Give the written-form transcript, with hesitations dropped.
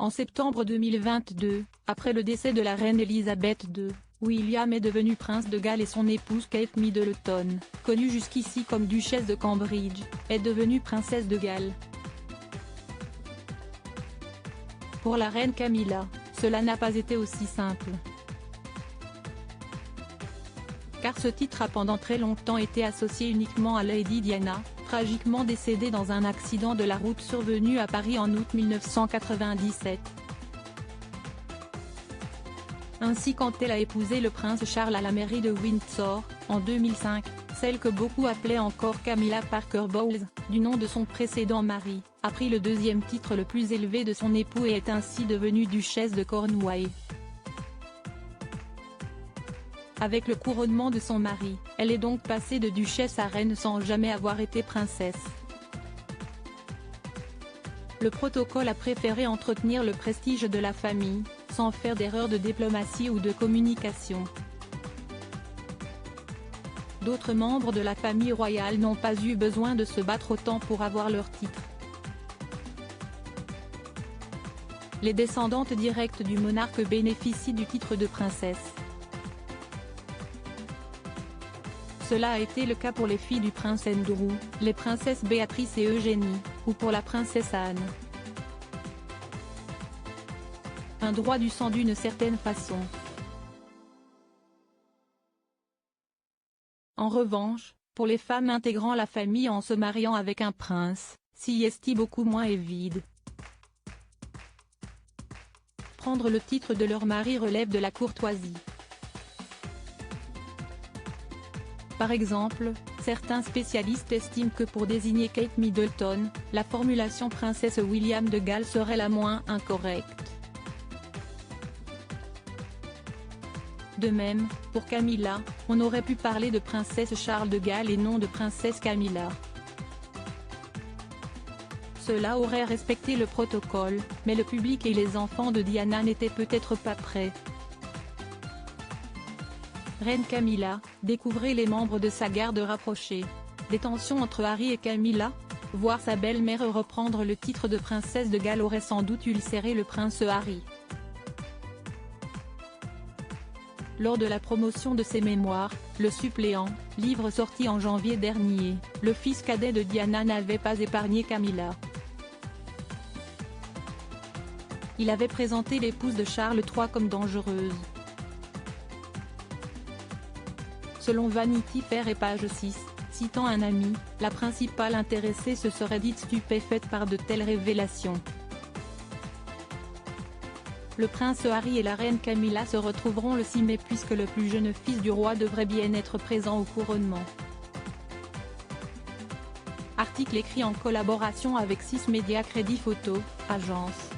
En septembre 2022, après le décès de la reine Elisabeth II, William est devenu prince de Galles et son épouse Kate Middleton, connue jusqu'ici comme duchesse de Cambridge, est devenue princesse de Galles. Pour la reine Camilla, cela n'a pas été aussi simple. Car ce titre a pendant très longtemps été associé uniquement à Lady Diana, tragiquement décédée dans un accident de la route survenu à Paris en août 1997. Ainsi quand elle a épousé le prince Charles à la mairie de Windsor, en 2005, celle que beaucoup appelaient encore Camilla Parker Bowles, du nom de son précédent mari, a pris le deuxième titre le plus élevé de son époux et est ainsi devenue duchesse de Cornouailles. Avec le couronnement de son mari, elle est donc passée de duchesse à reine sans jamais avoir été princesse. Le protocole a préféré entretenir le prestige de la famille, sans faire d'erreur de diplomatie ou de communication. D'autres membres de la famille royale n'ont pas eu besoin de se battre autant pour avoir leur titre. Les descendantes directes du monarque bénéficient du titre de princesse. Cela a été le cas pour les filles du prince Andrew, les princesses Béatrice et Eugénie, ou pour la princesse Anne. Un droit du sang d'une certaine façon. En revanche, pour les femmes intégrant la famille en se mariant avec un prince, celle-ci beaucoup moins est vide. Prendre le titre de leur mari relève de la courtoisie. Par exemple, certains spécialistes estiment que pour désigner Kate Middleton, la formulation princesse William de Galles serait la moins incorrecte. De même, pour Camilla, on aurait pu parler de princesse Charles de Galles et non de princesse Camilla. Cela aurait respecté le protocole, mais le public et les enfants de Diana n'étaient peut-être pas prêts. Reine Camilla, découvrez les membres de sa garde rapprochée. Des tensions entre Harry et Camilla. Voir sa belle-mère reprendre le titre de princesse de Galles aurait sans doute ulcéré le prince Harry. Lors de la promotion de ses mémoires, Le Suppléant, livre sorti en janvier dernier, le fils cadet de Diana n'avait pas épargné Camilla. Il avait présenté l'épouse de Charles III comme dangereuse. Selon Vanity Fair et page 6, citant un ami, la principale intéressée se serait dite stupéfaite par de telles révélations. Le prince Harry et la reine Camilla se retrouveront le 6 mai puisque le plus jeune fils du roi devrait bien être présent au couronnement. Article écrit en collaboration avec 6 Médias Crédit Photo, agence.